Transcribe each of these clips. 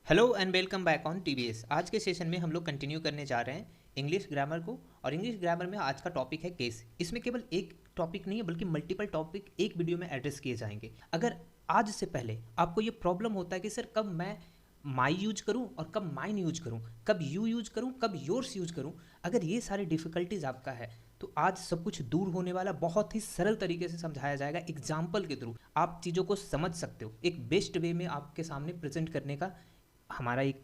Hello and welcome back on TVS. आज के session में हम लोग कंटिन्यू करने जा रहे हैं इंग्लिश ग्रामर को। और इंग्लिश ग्रामर में आज का टॉपिक है केस। इसमें केवल एक टॉपिक नहीं है बल्कि मल्टीपल टॉपिक एक वीडियो में एड्रेस किए जाएंगे। अगर आज से पहले आपको ये प्रॉब्लम होता है कि सर कब मैं माई यूज करूं और कब माइन यूज करूं, कब यू यूज करूं, कब योर्स यूज करूं, अगर ये सारी डिफिकल्टीज आपका है तो आज सब कुछ दूर होने वाला। बहुत ही सरल तरीके से समझाया जाएगा, एग्जाम्पल के थ्रू आप चीज़ों को समझ सकते हो। एक बेस्ट वे में आपके सामने प्रेजेंट करने का हमारा एक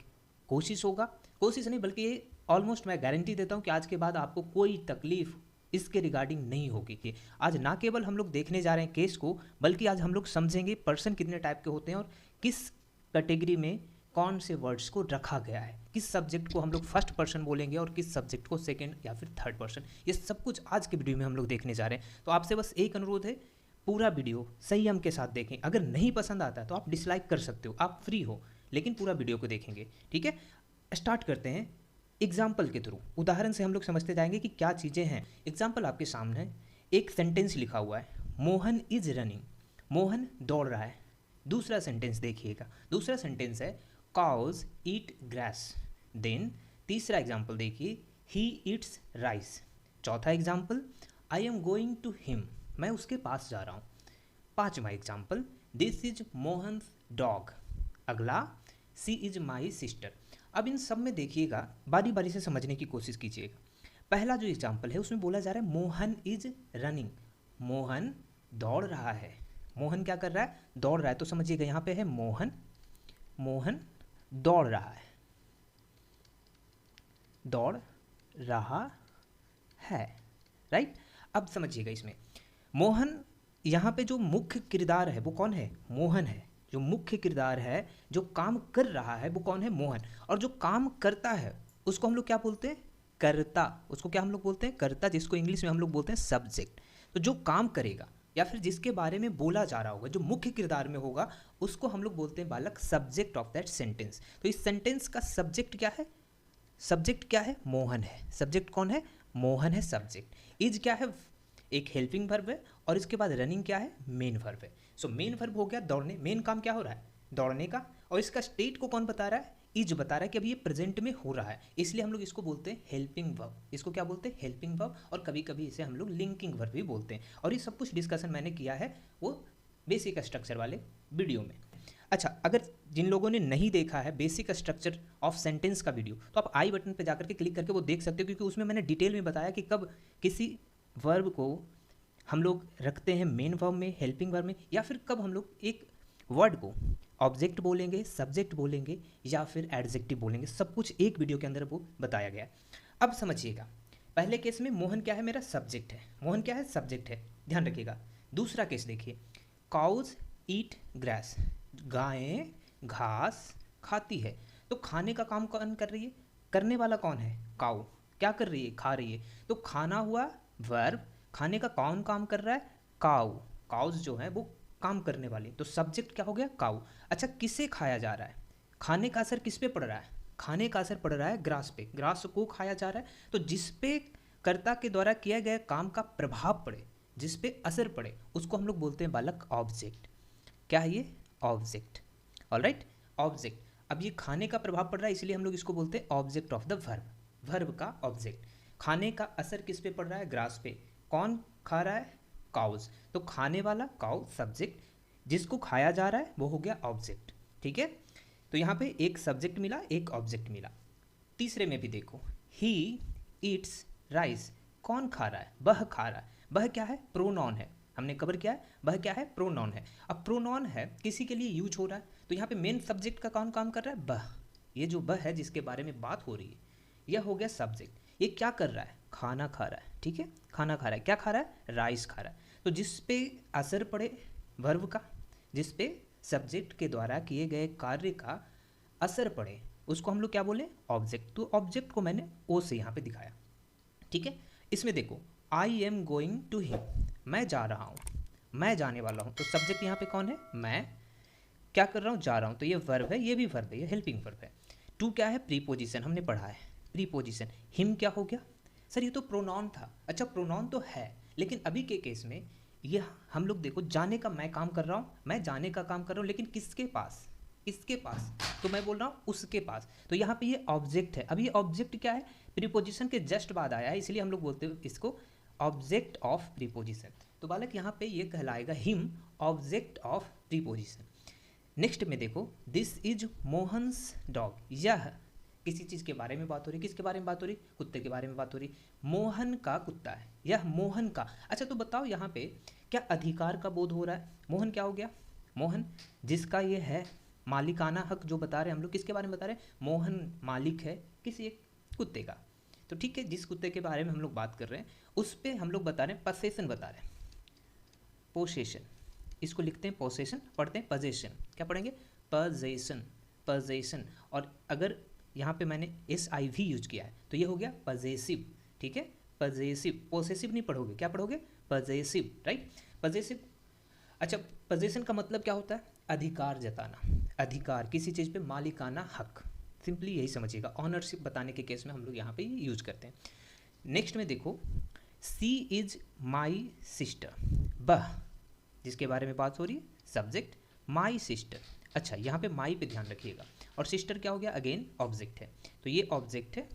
कोशिश होगा। कोशिश नहीं बल्कि ये ऑलमोस्ट मैं गारंटी देता हूँ कि आज के बाद आपको कोई तकलीफ इसके रिगार्डिंग नहीं होगी। कि आज ना केवल हम लोग देखने जा रहे हैं केस को, बल्कि आज हम लोग समझेंगे पर्सन कितने टाइप के होते हैं और किस कैटेगरी में कौन से वर्ड्स को रखा गया है, किस सब्जेक्ट को हम लोग फर्स्ट पर्सन बोलेंगे और किस सब्जेक्ट को सेकंड या फिर थर्ड पर्सन। ये सब कुछ आज के वीडियो में हम लोग देखने जा रहे हैं। तो आपसे बस एक अनुरोध है, पूरा वीडियो संयम के साथ देखें। अगर नहीं पसंद आता तो आप डिसलाइक कर सकते हो, आप फ्री हो, लेकिन पूरा वीडियो को देखेंगे। ठीक है, स्टार्ट करते हैं एग्जाम्पल के थ्रू। उदाहरण से हम लोग समझते जाएंगे कि क्या चीज़ें हैं। एग्जाम्पल आपके सामने है, एक सेंटेंस लिखा हुआ है, मोहन इज रनिंग, मोहन दौड़ रहा है। दूसरा सेंटेंस देखिएगा, दूसरा सेंटेंस है काउज ईट ग्रास। देन तीसरा एग्जाम्पल देखिए, ही ईट्स राइस। चौथा example, I am going to him, मैं उसके पास जा रहा हूँ। पांचवा example, this is Mohan's dog. अगला, सी इज माई सिस्टर। अब इन सब में देखिएगा, बारी बारी से समझने की कोशिश कीजिएगा। पहला जो एग्जाम्पल है उसमें बोला जा रहा है मोहन इज रनिंग, मोहन दौड़ रहा है। मोहन क्या कर रहा है? दौड़ रहा है। तो समझिएगा यहाँ पे है मोहन, मोहन दौड़ रहा है, दौड़ रहा है। राइट। अब समझिएगा इसमें मोहन, यहाँ पे जो मुख्य किरदार है वो कौन है? मोहन है। जो मुख्य किरदार है, जो काम कर रहा है वो कौन है? मोहन। और जो काम करता है उसको हम लोग क्या बोलते हैं? कर्ता। उसको क्या हम लोग बोलते हैं? कर्ता, जिसको इंग्लिश में हम लोग बोलते हैं सब्जेक्ट। तो जो काम करेगा या फिर जिसके बारे में बोला जा रहा होगा, जो मुख्य किरदार में होगा, उसको हम लोग बोलते हैं बालक सब्जेक्ट ऑफ दैट सेंटेंस। तो इस सेंटेंस का सब्जेक्ट क्या है? सब्जेक्ट क्या है? मोहन है। सब्जेक्ट कौन है? मोहन है सब्जेक्ट। इज क्या है? एक हेल्पिंग वर्ब है। और इसके बाद रनिंग क्या है? मेन वर्ब है। सो मेन वर्ब हो गया दौड़ने, मेन काम क्या हो रहा है? दौड़ने का। और इसका स्टेट को कौन बता रहा है? इज बता रहा है कि अभी ये प्रेजेंट में हो रहा है, इसलिए हम लोग इसको बोलते हैं हेल्पिंग वर्ब। इसको क्या बोलते हैं? Helping verb. और कभी कभी इसे हम लोग लिंकिंग वर्ब भी बोलते हैं। और ये सब कुछ डिस्कशन मैंने किया है वो बेसिक स्ट्रक्चर वाले वीडियो में। अच्छा, अगर जिन लोगों ने नहीं देखा है बेसिक स्ट्रक्चर ऑफ सेंटेंस का वीडियो, तो आप आई बटन पे जाकर के क्लिक करके वो देख सकते हो, क्योंकि उसमें मैंने डिटेल में बताया कि कब किसी वर्ब को हम लोग रखते हैं मेन वर्ब में, हेल्पिंग वर्ब में, या फिर कब हम लोग एक वर्ड को ऑब्जेक्ट बोलेंगे, सब्जेक्ट बोलेंगे या फिर एडजेक्टिव बोलेंगे। सब कुछ एक वीडियो के अंदर वो बताया गया है। अब समझिएगा, पहले केस में मोहन क्या है? मेरा सब्जेक्ट है। मोहन क्या है? सब्जेक्ट है, ध्यान रखिएगा। दूसरा केस देखिए, काउज ईट ग्रास, गायें घास खाती है। तो खाने का काम कौन कर रही है? करने वाला कौन है? काऊ। क्या कर रही है? खा रही है। तो खाना हुआ वर्ब, खाने का कौन काम कर रहा है? काऊ। काउज जो है वो काम करने वाली, तो सब्जेक्ट क्या हो गया? काऊ। अच्छा, किसे खाया जा रहा है? खाने का असर किस पे पड़ रहा है? खाने का असर पड़ रहा है ग्रास पे। ग्रास को खाया जा रहा है, तो जिस पे कर्ता के द्वारा किया गया काम का प्रभाव पड़े, जिस पे असर पड़े, उसको हम लोग बोलते हैं बालक ऑब्जेक्ट। क्या है ये? ऑब्जेक्ट। Alright, object. अब ये खाने का प्रभाव पड़ रहा है, इसलिए हम लोग इसको बोलते हैं object of the verb. Verb का ऑब्जेक्ट। खाने का असर किस पे पड़ रहा है? ग्रास पे। कौन खा रहा है? काउज। तो खाने वाला काउ सब्जेक्ट, जिसको खाया जा रहा है वो हो गया ऑब्जेक्ट। ठीक है, तो यहाँ पे एक सब्जेक्ट मिला, एक ऑब्जेक्ट मिला। तीसरे में भी देखो, ही ईट्स राइस, कौन खा रहा है? वह खा रहा है। वह क्या है? प्रोनाउन है। हमने कवर किया है, वह क्या है? प्रोनाउन है। अब प्रोनाउन है, किसी के लिए यूज हो रहा है, तो यहाँ पे मेन सब्जेक्ट का कौन काम कर रहा है? वह। ये जो वह है जिसके बारे में बात हो रही है, यह हो गया सब्जेक्ट। ये क्या कर रहा है? खाना खा रहा है। ठीक है, खाना खा रहा है। क्या खा रहा है? राइस खा रहा है। तो जिस पे असर पड़े वर्ब का, जिस पे सब्जेक्ट के द्वारा किए गए कार्य का असर पड़े, उसको हम लोग क्या बोले? ऑब्जेक्ट। तो ऑब्जेक्ट को मैंने ओ से यहाँ पे दिखाया। ठीक है, इसमें देखो, I am going to him, मैं जा रहा हूँ, मैं जाने वाला हूँ। तो सब्जेक्ट यहाँ पे कौन है? मैं। क्या कर रहा हूँ? जा रहा हूँ। तो ये वर्ब है, ये भी वर्ब है, ये हेल्पिंग वर्ब है। टू क्या है? प्रीपोजिशन, हमने पढ़ा है प्रीपोजिशन। हिम क्या हो गया? सर ये तो प्रोनाउन था। अच्छा, प्रोनाउन तो है, लेकिन अभी के केस में ये हम लोग देखो, जाने का मैं काम कर रहा हूँ, मैं जाने का काम कर रहा हूँ, लेकिन किसके पास? इसके पास, तो मैं बोल रहा हूँ उसके पास। तो यहाँ पे ये ऑब्जेक्ट है। अब ये ऑब्जेक्ट क्या है, प्रीपोजिशन के जस्ट बाद आया है, इसलिए हम लोग बोलते हैं इसको ऑब्जेक्ट ऑफ प्रीपोजिशन। तो बालक यहाँ पे ये कहलाएगा him object of preposition. Next में देखो, दिस इज मोहन्स डॉग। यह किसी चीज़ के बारे में बात हो रही, किसके बारे में बात हो रही, कुत्ते के बारे में बात हो रही। मोहन का कुत्ता है, यह मोहन का। अच्छा तो बताओ यहाँ पे क्या अधिकार का बोध हो रहा है। मोहन क्या हो गया, मोहन जिसका ये है मालिकाना हक, जो बता रहे हैं हम लोग किसके बारे में बता रहे हैं, मोहन मालिक है किसी एक कुत्ते का। तो ठीक है, जिस कुत्ते के बारे में हम लोग बात कर रहे हैं उस पर हम लोग बता रहे हैं पसेशन बता रहे हैं, पोसेशन, इसको लिखते हैं पोसेशन, पढ़ते हैं पजेशन। क्या पढ़ेंगे, पजेशन, पजेशन। और अगर यहाँ पे मैंने SIV यूज किया है तो ये हो गया पजेसिव, ठीक है, पजेसिव। पोसेसिव नहीं पढ़ोगे, क्या पढ़ोगे, पजेसिव, राइट, पजेसिव। अच्छा, पजेशन का मतलब क्या होता है, अधिकार जताना, अधिकार, किसी चीज़ पे मालिकाना हक, सिंपली यही समझिएगा। ऑनरशिप बताने के केस में हम लोग यहाँ पे ये यूज करते हैं। नेक्स्ट में देखो, सी इज माई सिस्टर, वह जिसके बारे में बात हो रही है, सब्जेक्ट माई सिस्टर। अच्छा यहाँ पे माई पे ध्यान रखिएगा, और सिस्टर क्या हो गया, अगेन ऑब्जेक्ट है। तो ये ऑब्जेक्ट है,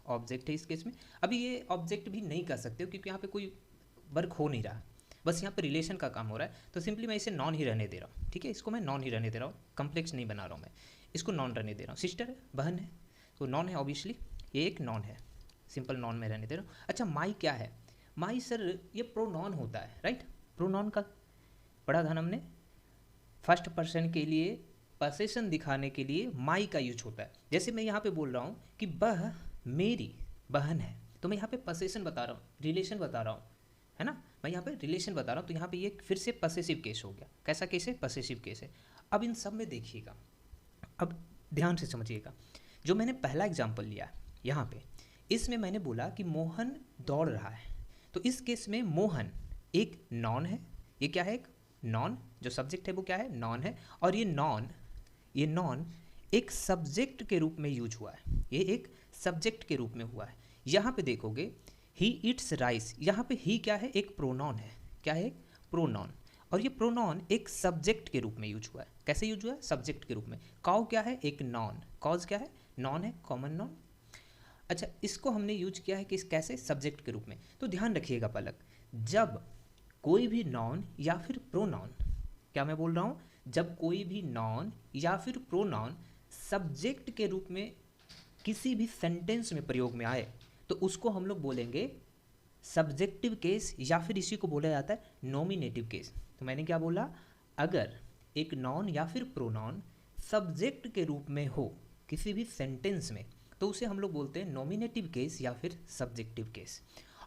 ऑब्जेक्ट है इस केस में। अभी ये ऑब्जेक्ट भी नहीं कर सकते हो क्योंकि यहाँ पे कोई वर्क हो नहीं रहा, बस यहाँ पे रिलेशन का काम हो रहा है। तो सिंपली मैं इसे नॉन ही रहने दे रहा हूँ, ठीक है, इसको मैं नॉन ही रहने दे रहा हूँ, कम्प्लेक्स नहीं बना रहा हूँ मैं, इसको नॉन रहने दे रहा हूँ। सिस्टर है, बहन है, तो नॉन है ऑब्वियसली, ये एक नॉन है, सिंपल नॉन में रहने दे रहा हूँ। अच्छा माई क्या है, माई सर ये प्रोनॉन होता है, राइट, प्रोनॉन का पढ़ा था हमने, फर्स्ट पर्सन के लिए पसेशन दिखाने के लिए माई का यूज होता है। जैसे मैं यहाँ पे बोल रहा हूँ कि वह मेरी बहन है, तो मैं यहाँ पे पसेशन बता रहा हूँ, रिलेशन बता रहा हूँ, है ना, मैं यहाँ पे रिलेशन बता रहा हूँ। तो यहाँ पे ये फिर से पसेसिव केस हो गया। कैसा केस है, पसेसिव केस है। अब इन सब में देखिएगा, अब ध्यान से समझिएगा, जो मैंने पहला एग्जाम्पल लिया यहाँ पे, इसमें मैंने बोला कि मोहन दौड़ रहा है, तो इस केस में मोहन एक नॉन है, ये क्या है, एक नॉन, जो सब्जेक्ट है वो क्या है, नॉन है, और ये नॉन एक सब्जेक्ट के रूप में यूज हुआ है, ये एक सब्जेक्ट के रूप में हुआ है। यहाँ पे देखोगे ही ईट्स राइस, यहाँ पे ही क्या है, एक प्रोनॉन है, क्या है, एक प्रोनॉन, और ये प्रोनॉन एक सब्जेक्ट के रूप में यूज हुआ है। कैसे यूज हुआ है, सब्जेक्ट के रूप में। काउ क्या है, एक नॉन, कॉज क्या है, नॉन है, कॉमन नॉन। अच्छा इसको हमने यूज किया है कि कैसे, सब्जेक्ट के रूप में। तो ध्यान रखिएगा पलक, जब कोई भी नॉन या फिर प्रोनॉन, क्या मैं बोल रहा हूँ, जब कोई भी नॉन या फिर प्रोनॉन सब्जेक्ट के रूप में किसी भी सेंटेंस में प्रयोग में आए तो उसको हम लोग बोलेंगे सब्जेक्टिव केस, या फिर इसी को बोला जाता है नॉमिनेटिव केस। तो मैंने क्या बोला, अगर एक नॉन या फिर प्रोनॉन सब्जेक्ट के रूप में हो किसी भी सेंटेंस में तो उसे हम लोग बोलते हैं नॉमिनेटिव केस या फिर सब्जेक्टिव केस।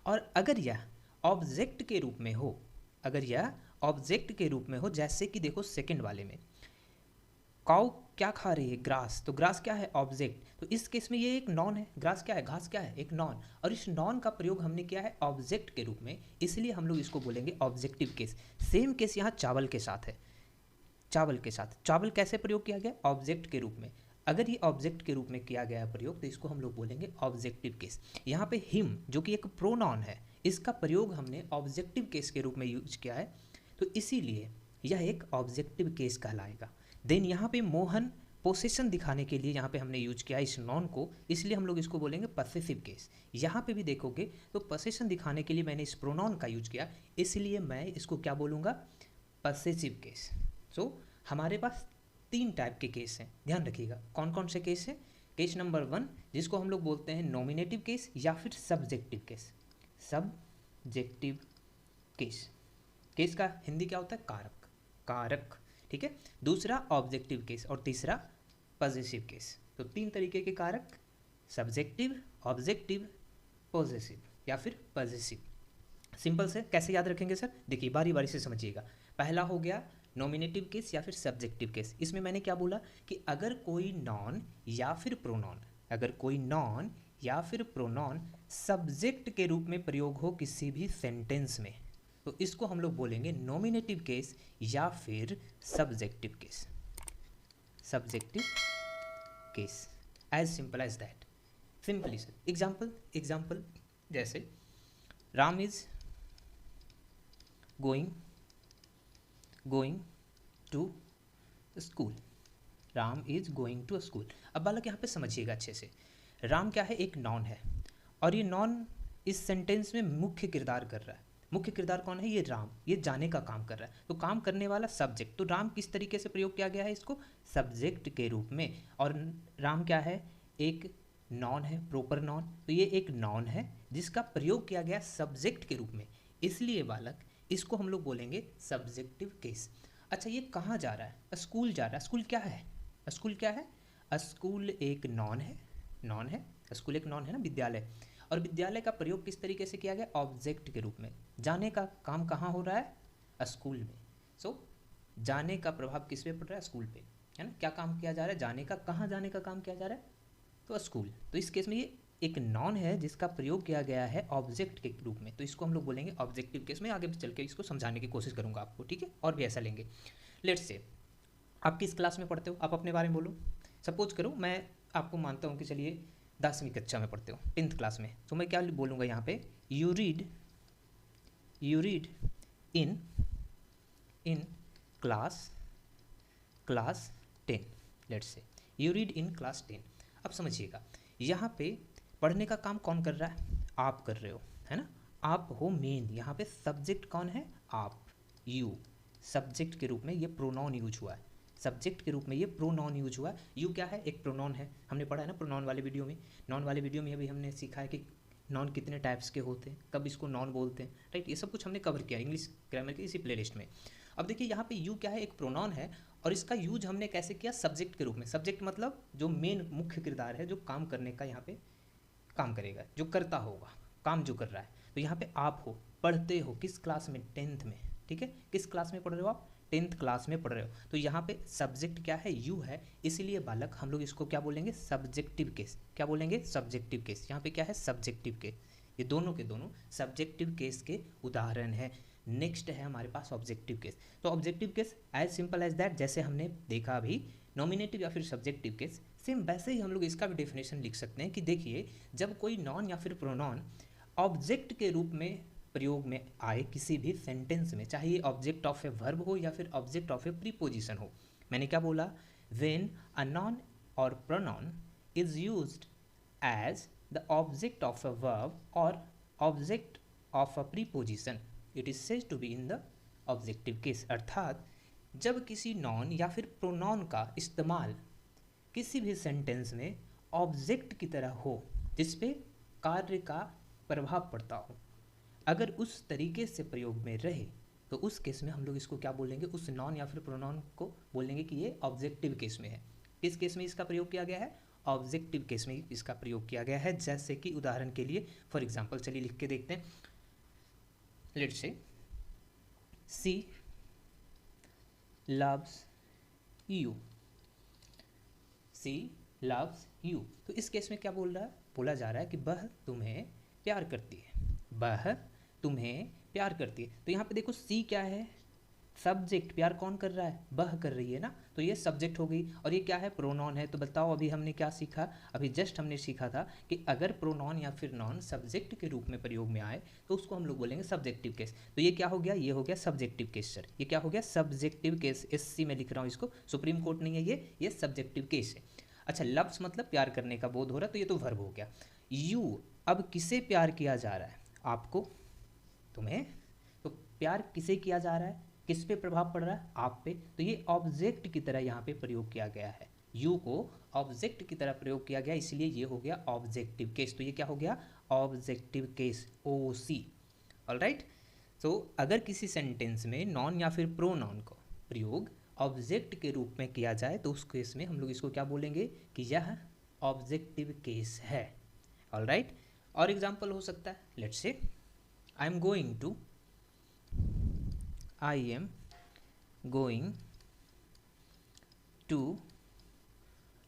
और अगर यह ऑब्जेक्ट के रूप में हो, अगर यह ऑब्जेक्ट के रूप में हो, जैसे कि देखो सेकंड वाले में काउ क्या खा रही है, ग्रास, तो ग्रास क्या है, ऑब्जेक्ट, तो इस केस में ये एक नॉन है, ग्रास क्या है, घास क्या है, एक नॉन, और इस नॉन का प्रयोग हमने किया है ऑब्जेक्ट के रूप में, इसलिए हम लोग इसको बोलेंगे ऑब्जेक्टिव केस। सेम केस यहाँ चावल के साथ है, चावल के साथ, चावल कैसे प्रयोग किया गया, ऑब्जेक्ट के रूप में। अगर ये ऑब्जेक्ट के रूप में किया गया है प्रयोग तो इसको हम लोग बोलेंगे ऑब्जेक्टिव केस। यहाँ पे हिम जो कि एक प्रोनॉन है, इसका प्रयोग हमने ऑब्जेक्टिव केस के रूप में यूज किया है, तो इसीलिए यह एक ऑब्जेक्टिव केस कहलाएगा। देन यहाँ पे मोहन पोसेशन दिखाने के लिए यहाँ पे हमने यूज किया इस नॉन को, इसलिए हम लोग इसको बोलेंगे पसेसिव केस। यहाँ पे भी देखोगे तो पोसेशन दिखाने के लिए मैंने इस प्रोनॉन का यूज किया, इसलिए मैं इसको क्या बोलूँगा, पसेसिव केस। सो हमारे पास 3 टाइप के केस हैं, ध्यान रखिएगा। कौन कौन से केस हैं, केस नंबर 1 जिसको हम लोग बोलते हैं नॉमिनेटिव केस या फिर subjective case, subjective case, case का हिंदी क्या होता है, कारक, कारक, ठीक है। दूसरा ऑब्जेक्टिव केस और तीसरा पॉजिटिव केस। तो 3 तरीके के कारक, सब्जेक्टिव, ऑब्जेक्टिव, पॉजिटिव या फिर पॉजिटिव। सिंपल से कैसे याद रखेंगे सर, देखिए बारी बारी से समझिएगा। पहला हो गया नॉमिनेटिव केस या फिर सब्जेक्टिव केस। इसमें मैंने क्या बोला कि अगर कोई नॉन या फिर प्रोनॉन, अगर कोई नॉन या फिर प्रोनॉन सब्जेक्ट के रूप में प्रयोग हो किसी भी सेंटेंस में तो इसको हम लोग बोलेंगे नॉमिनेटिव केस या फिर subjective case, subjective case, as simple as that, simply sir. Example जैसे Ram is going to school, Ram is going to school. अब बालक यहाँ पे समझिएगा अच्छे से, राम क्या है, एक नॉन है, और ये नॉन इस सेंटेंस में मुख्य किरदार कर रहा है। मुख्य किरदार कौन है, ये राम, ये जाने का काम कर रहा है, तो काम करने वाला सब्जेक्ट, तो राम किस तरीके से प्रयोग किया गया है, इसको सब्जेक्ट के रूप में। और राम क्या है, एक नॉन है, प्रॉपर नॉन, तो ये एक नॉन है जिसका प्रयोग किया गया सब्जेक्ट के रूप में, इसलिए बालक इसको हम लोग बोलेंगे सब्जेक्टिव केस। अच्छा, ये कहाँ जा रहा है, स्कूल जा रहा है। स्कूल क्या है, स्कूल क्या है, स्कूल एक नॉन है, नॉन है, स्कूल एक नॉन है ना, विद्यालय। और विद्यालय का प्रयोग किस तरीके से किया गया, ऑब्जेक्ट के रूप में। जाने का काम कहाँ हो रहा है, स्कूल में। सो जाने का प्रभाव किस पे पड़ रहा है, स्कूल पे, है ना। क्या काम किया जा रहा है, जाने का, कहाँ जाने का काम किया जा रहा है, तो स्कूल। तो इस केस में ये एक नॉन है जिसका प्रयोग किया गया है ऑब्जेक्ट के रूप में, तो इसको हम लोग बोलेंगे ऑब्जेक्टिव केस में। आगे चल के इसको समझाने की कोशिश करूंगा आपको, ठीक है, और भी ऐसा लेंगे। लेट्स से आप किस क्लास में पढ़ते हो, आप अपने बारे में बोलो। सपोज करो मैं आपको मानता हूँ कि चलिए 10वीं कक्षा में पढ़ते हो, 10th क्लास में, तो मैं क्या बोलूँगा यहाँ पे, you read in class 10, let's say you read in class 10। अब समझिएगा, यहाँ पे पढ़ने का काम कौन कर रहा है, आप कर रहे हो, है ना, आप हो मेन। यहाँ पे सब्जेक्ट कौन है, आप, यू। सब्जेक्ट के रूप में ये प्रोनाउन यूज हुआ है, सब्जेक्ट के रूप में ये प्रोनाउन यूज हुआ है। यू क्या है, एक प्रोनाउन है, हमने पढ़ा है ना प्रोनाउन वाले वीडियो में। नॉन वाले वीडियो में अभी हमने सीखा है कि नॉन कितने टाइप्स के होते हैं, कब इसको नॉन बोलते हैं, राइट। ये सब कुछ हमने कवर किया इंग्लिश ग्रामर के इसी प्लेलिस्ट में। अब देखिए यहाँ पे यू क्या है, एक प्रोनाउन है, और इसका यूज हमने कैसे किया, सब्जेक्ट के रूप में। सब्जेक्ट मतलब जो मेन मुख्य किरदार है, जो काम करने का यहाँ पे काम करेगा, जो करता होगा, काम जो कर रहा है। तो यहाँ पे आप हो, पढ़ते हो, किस क्लास में, 10th में, ठीक है, किस क्लास में पढ़ रहे हो आप, 10th क्लास में पढ़ रहे हो। तो यहाँ पे सब्जेक्ट क्या है, यू है, इसलिए बालक हम लोग इसको क्या बोलेंगे, सब्जेक्टिव केस। क्या बोलेंगे, सब्जेक्टिव केस। यहाँ पे क्या है, सब्जेक्टिव केस। ये दोनों के दोनों सब्जेक्टिव केस के उदाहरण है। नेक्स्ट है हमारे पास ऑब्जेक्टिव केस। तो objective case as simple as that, जैसे हमने देखा अभी नॉमिनेटिव या फिर सब्जेक्टिव केस, सेम वैसे ही हम लोग इसका भी डेफिनेशन लिख सकते हैं कि देखिए, जब कोई नॉन या फिर प्रोनॉन ऑब्जेक्ट के रूप में प्रयोग में आए किसी भी सेंटेंस में, चाहे ये ऑब्जेक्ट ऑफ ए वर्ब हो या फिर ऑब्जेक्ट ऑफ ए प्रीपोजिशन हो। मैंने क्या बोला, when a noun or pronoun is used as the object of a verb or object of a preposition, it is said to be in the objective case. अर्थात जब किसी non या फिर प्रोनॉन का इस्तेमाल किसी भी सेंटेंस में ऑब्जेक्ट की तरह हो, जिसपे कार्य का प्रभाव पड़ता हो, अगर उस तरीके से प्रयोग में रहे, तो उस केस में हम लोग इसको क्या बोलेंगे, उस नॉन या फिर प्रोनाउन को बोलेंगे कि ये ऑब्जेक्टिव केस में है। किस केस में इसका प्रयोग किया गया है, ऑब्जेक्टिव केस में इसका प्रयोग किया गया है। जैसे कि उदाहरण के लिए, फॉर एग्जाम्पल चलिए लिख के देखते हैं। Let's say she loves you, she loves you. तो इस केस में क्या बोल रहा है, बोला जा रहा है कि वह तुम्हें प्यार करती है, वह तुम्हें प्यार करती है। तो यहाँ पे देखो सी क्या है, सब्जेक्ट, प्यार कौन कर रहा है, वह कर रही है ना, तो ये सब्जेक्ट हो गई। और ये क्या है, प्रोनॉन है। तो बताओ अभी हमने क्या सीखा, अभी जस्ट हमने सीखा था कि अगर प्रोनॉन या फिर नॉन सब्जेक्ट के रूप में प्रयोग में आए तो उसको हम लोग बोलेंगे सब्जेक्टिव केस। तो ये क्या हो गया, ये हो गया सब्जेक्टिव केस सर, ये क्या हो गया, सब्जेक्टिव केस। SC में लिख रहा हूँ इसको, सुप्रीम कोर्ट नहीं है ये सब्जेक्टिव केस है। अच्छा, लव्स मतलब प्यार करने का बोध हो रहा है, तो ये तो वर्ब हो गया। यू, अब किसे प्यार किया जा रहा है, आपको, तुम्हें। तो प्यार किसे किया जा रहा है, किस पे प्रभाव पड़ रहा है, आप पे। तो ये ऑब्जेक्ट की तरह यहाँ पे प्रयोग किया गया है, यू को ऑब्जेक्ट की तरह प्रयोग किया गया, इसलिए ये हो गया ऑब्जेक्टिव केस। तो ये क्या हो गया, ऑब्जेक्टिव केस, OC। ऑलराइट। तो अगर किसी सेंटेंस में नॉन या फिर प्रोनाउन को प्रयोग ऑब्जेक्ट के रूप में किया जाए, तो उस केस में हम लोग इसको क्या बोलेंगे कि यह ऑब्जेक्टिव केस है। ऑलराइट। और एग्जाम्पल हो सकता है, let's say I am going to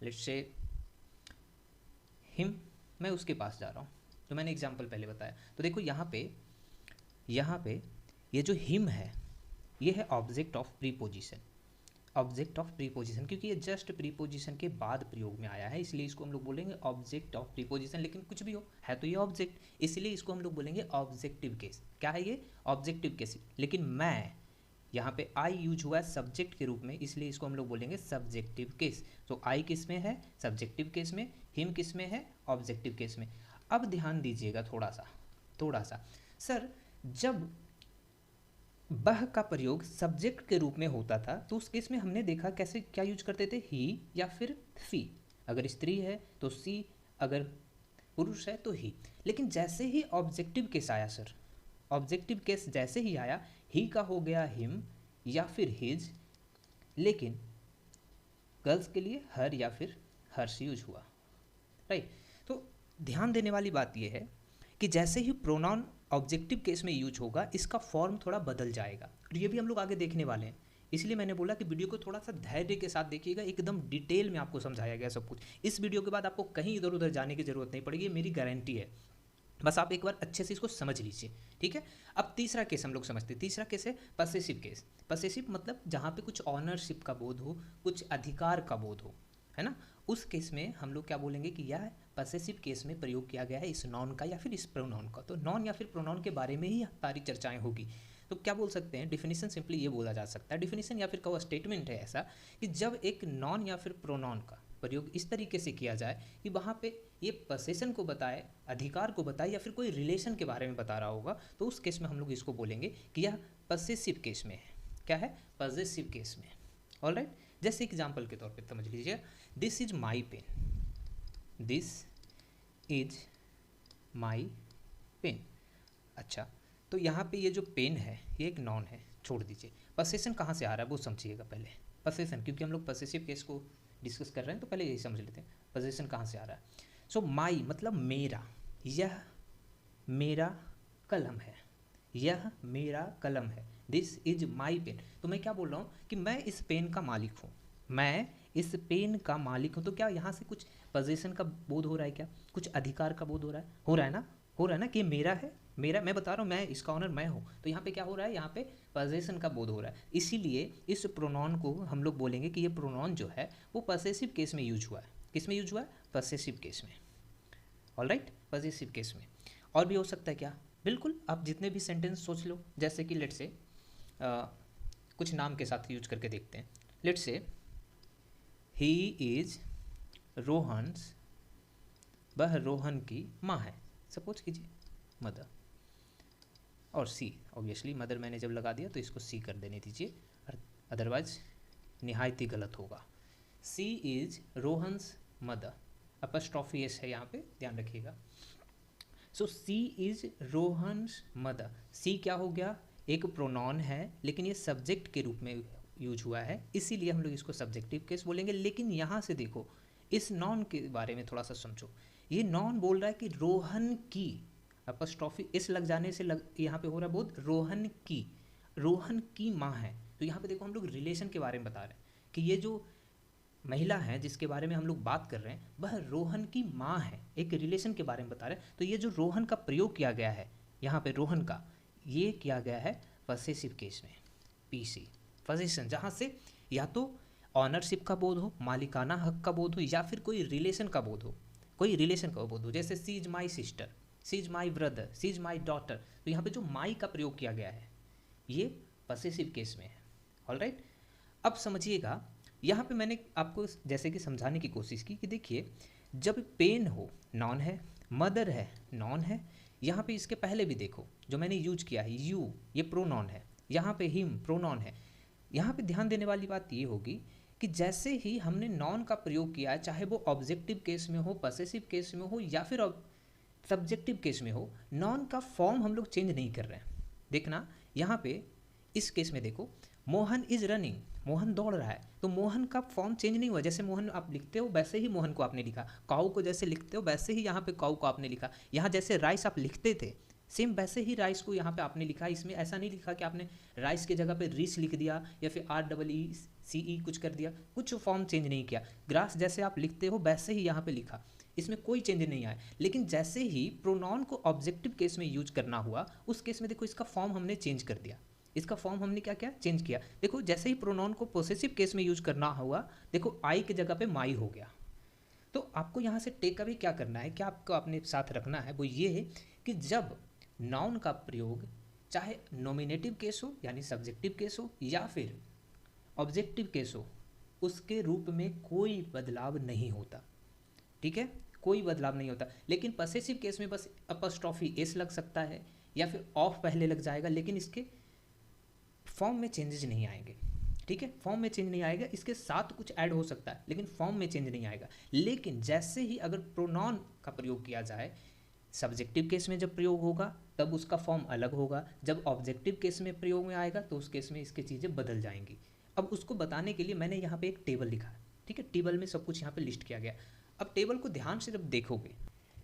let's say him, मैं उसके पास जा रहा हूँ, जो मैंने एग्जाम्पल पहले बताया। तो देखो यहाँ पे ये जो हिम है, ये है object of preposition, object of preposition, क्योंकि ये जस्ट प्रीपोजिशन के बाद प्रयोग में आया है, इसलिए इसको हम लोग बोलेंगे ऑब्जेक्ट ऑफ प्रीपोजिशन। लेकिन कुछ भी हो, है तो ये ऑब्जेक्ट, इसलिए इसको हम लोग बोलेंगे ऑब्जेक्टिव केस। क्या है ये, ऑब्जेक्टिव केस। लेकिन मैं यहाँ पे आई यूज हुआ है सब्जेक्ट के रूप में, इसलिए इसको हम लोग बोलेंगे सब्जेक्टिव केस। तो आई किस में है? सब्जेक्टिव केस में। हिम किस में है? ऑब्जेक्टिव केस में। अब ध्यान दीजिएगा थोड़ा सा सर, जब वह का प्रयोग सब्जेक्ट के रूप में होता था तो उस केस में हमने देखा कैसे क्या यूज करते थे, ही या फिर सी। अगर स्त्री है तो सी, अगर पुरुष है तो ही। लेकिन जैसे ही ऑब्जेक्टिव केस आया सर, ऑब्जेक्टिव केस जैसे ही आया, ही का हो गया हिम या फिर हिज, लेकिन गर्ल्स के लिए हर या फिर हर्ष यूज हुआ, राइट। तो ध्यान देने वाली बात यह है कि जैसे ही प्रोनाउन ऑब्जेक्टिव केस में यूज होगा, इसका फॉर्म थोड़ा बदल जाएगा, और ये भी हम लोग आगे देखने वाले हैं। इसलिए मैंने बोला कि वीडियो को थोड़ा सा धैर्य के साथ देखिएगा, एकदम डिटेल में आपको समझाया गया सब कुछ। इस वीडियो के बाद आपको कहीं इधर उधर जाने की जरूरत नहीं पड़ेगी, मेरी गारंटी है। बस आप एक बार अच्छे से इसको समझ लीजिए, ठीक है। अब तीसरा केस हम लोग समझते हैं। तीसरा केस है पसेसिव केस। पसेसिव मतलब जहाँ पे कुछ ऑनरशिप का बोध हो, कुछ अधिकार का बोध हो, है ना। उस केस में हम लोग क्या बोलेंगे कि यह पसेसिव केस में प्रयोग किया गया है इस नॉन का या फिर इस प्रोनाउन का। तो नॉन या फिर प्रोनाउन के बारे में ही सारी चर्चाएं होगी। तो क्या बोल सकते हैं, डिफिनीशन सिंपली ये बोला जा सकता है, डिफिनीशन या फिर कहो स्टेटमेंट है ऐसा कि जब एक नॉन या फिर प्रोनाउन का प्रयोग इस तरीके से किया जाए कि वहाँ पे ये पोसेशन को बताए, अधिकार को बताए, या फिर कोई रिलेशन के बारे में बता रहा होगा, तो उस केस में हम लोग इसको बोलेंगे कि यह पसेसिव केस में है। क्या है? पजेसिव केस में। ऑलराइट, जैसे एग्जाम्पल के तौर पे समझ लीजिए, this is my pen, this is my pen. अच्छा, तो यहाँ पे ये जो पेन है ये एक नॉन है, छोड़ दीजिए। पसेशन कहाँ से आ रहा है वो समझिएगा पहले। पसेशन, क्योंकि हम लोग पसेसिव केस को डिस्कस कर रहे हैं तो पहले यही समझ लेते हैं पजेशन कहाँ से आ रहा है। सो माई मतलब मेरा, यह मेरा कलम है, यह मेरा कलम है। दिस इज माई पेन, तो मैं क्या बोल रहा हूँ कि मैं इस पेन का मालिक हूँ, मैं इस पेन का मालिक हूँ। तो क्या यहाँ से कुछ पोजीशन का बोध हो रहा है? क्या कुछ अधिकार का बोध हो रहा है? हो रहा है ना, हो रहा है ना कि मेरा है, मेरा, मैं बता रहा हूँ मैं इसका ऑनर मैं हूँ। तो यहाँ पे क्या हो रहा है? यहाँ पे पोजीशन का बोध हो रहा है। इसीलिए इस प्रोनाउन को हम लोग बोलेंगे कि ये प्रोनाउन जो है वो पसेसिव केस में यूज हुआ है। किस में यूज हुआ है? पसेसिव केस में। ऑलराइट, पजेसिव केस में। और भी हो सकता है क्या? बिल्कुल, आप जितने भी सेंटेंस सोच लो, जैसे कि लेट से कुछ नाम के साथ यूज करके देखते हैं। लेट से ही इज रोहन्स, वह रोहन की माँ है, सपोज कीजिए, मदर। और सी, ऑब्वियसली मदर मैंने जब लगा दिया तो इसको सी कर देने दीजिए, अदरवाइज निहायत ही गलत होगा। She is Rohan's mother, apostrophe S है यहाँ पे, ध्यान रखिएगा। So she is Rohan's mother. She क्या हो गया? एक प्रोनाउन है, लेकिन ये सब्जेक्ट के रूप में यूज हुआ है, इसीलिए हम लोग इसको सब्जेक्टिव केस बोलेंगे। लेकिन यहाँ से देखो, इस नॉन के बारे में थोड़ा सा समझो। ये नॉन बोल रहा है कि रोहन की, अपस्ट्रॉफी एस लग जाने से यहाँ पे हो रहा है बोध रोहन की माँ है। तो यहाँ पे देखो हम लोग रिलेशन के बारे में बता रहे हैं कि ये जो महिला है जिसके बारे में हम लोग बात कर रहे हैं वह रोहन की माँ है, एक रिलेशन के बारे में बता रहे हैं। तो ये जो रोहन का प्रयोग किया गया है यहाँ पे, रोहन का, ये किया गया है पसेसिव केस में, पीसी पोजीशन, जहाँ से या तो ऑनरशिप का बोध हो, मालिकाना हक का बोध हो, या फिर कोई रिलेशन का बोध हो, कोई रिलेशन का बोध हो। जैसे she is my sister, she is my brother, she is my daughter. तो यहाँ पे जो माई का प्रयोग किया गया है ये पसेसिव केस में है। ऑलराइट, अब समझिएगा, यहाँ पे मैंने आपको जैसे कि समझाने की कोशिश की कि देखिए, जब पेन हो नॉन है, मदर है नॉन है, यहाँ पे इसके पहले भी देखो जो मैंने यूज किया है यू, ये प्रोनॉन है, यहाँ पे हिम प्रोनॉन है। यहाँ पे ध्यान देने वाली बात ये होगी कि जैसे ही हमने नॉन का प्रयोग किया है, चाहे वो ऑब्जेक्टिव केस में हो, पसेसिव केस में हो, या फिर सब्जेक्टिव केस में हो, नॉन का फॉर्म हम लोग चेंज नहीं कर रहे हैं। देखना यहाँ पे इस केस में देखो, मोहन इज रनिंग, मोहन दौड़ रहा है, तो मोहन का फॉर्म चेंज नहीं हुआ। जैसे मोहन आप लिखते हो वैसे ही मोहन को आपने लिखा, काऊ को जैसे लिखते हो वैसे ही यहाँ पे काऊ को आपने लिखा। यहाँ जैसे राइस आप लिखते थे सेम वैसे ही राइस को यहाँ पे आपने लिखा। इसमें ऐसा नहीं लिखा कि आपने राइस की जगह पे रिस लिख दिया या फिर REECE कुछ कर दिया, कुछ फॉर्म चेंज नहीं किया। ग्रास जैसे आप लिखते हो वैसे ही यहाँ पे लिखा, इसमें कोई चेंज नहीं आया। लेकिन जैसे ही प्रोनाउन को ऑब्जेक्टिव केस में यूज करना हुआ, उस केस में देखो इसका फॉर्म हमने चेंज कर दिया, इसका फॉर्म हमने क्या किया? चेंज किया। देखो जैसे ही प्रोनाउन को पोसेसिव केस में यूज करना हुआ, देखो आई की जगह पे माई हो गया। तो आपको यहाँ से टेक अवे क्या करना है, क्या आपको अपने साथ रखना है, वो ये है कि जब नाउन का प्रयोग चाहे नॉमिनेटिव केस हो यानी सब्जेक्टिव केस हो या फिर ऑब्जेक्टिव केस हो, उसके रूप में कोई बदलाव नहीं होता। ठीक है, कोई बदलाव नहीं होता। लेकिन पसेसिव केस में बस अपस्ट्रॉफी एस लग सकता है या फिर ऑफ पहले लग जाएगा, लेकिन इसके फॉर्म में चेंजेस नहीं आएंगे। ठीक है, फॉर्म में चेंज नहीं आएगा, इसके साथ कुछ ऐड हो सकता है लेकिन फॉर्म में चेंज नहीं आएगा। लेकिन जैसे ही अगर प्रोनाउन का प्रयोग किया जाए, सब्जेक्टिव केस में जब प्रयोग होगा तब उसका फॉर्म अलग होगा, जब ऑब्जेक्टिव केस में प्रयोग में आएगा तो उस केस में इसकी चीज़ें बदल जाएंगी। अब उसको बताने के लिए मैंने यहाँ पे एक टेबल लिखा है। ठीक है, टेबल में सब कुछ यहाँ पे लिस्ट किया गया। अब टेबल को ध्यान से जब देखोगे,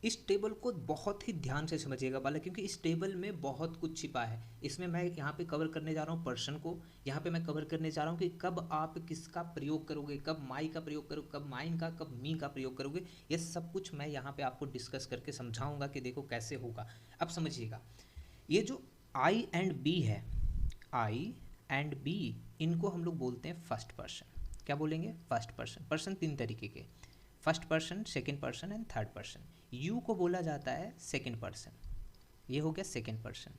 इस टेबल को बहुत ही ध्यान से समझिएगा वाला, क्योंकि इस टेबल में बहुत कुछ छिपा है। इसमें मैं यहाँ पे कवर करने जा रहा हूँ पर्सन को, यहाँ पे मैं कवर करने जा रहा हूँ कि कब आप किसका प्रयोग करोगे, कब माई का प्रयोग करोगे, कब माइन का, कब मी का प्रयोग करोगे। ये सब कुछ मैं यहाँ पे आपको डिस्कस करके समझाऊंगा कि देखो कैसे होगा। अब समझिएगा, ये जो आई एंड बी है, आई एंड बी, इनको हम लोग बोलते हैं फर्स्ट पर्सन। क्या बोलेंगे? First person. पर्सन तीन तरीके के, first person, second person and third person. You को बोला जाता है सेकेंड पर्सन, ये हो गया सेकेंड पर्सन।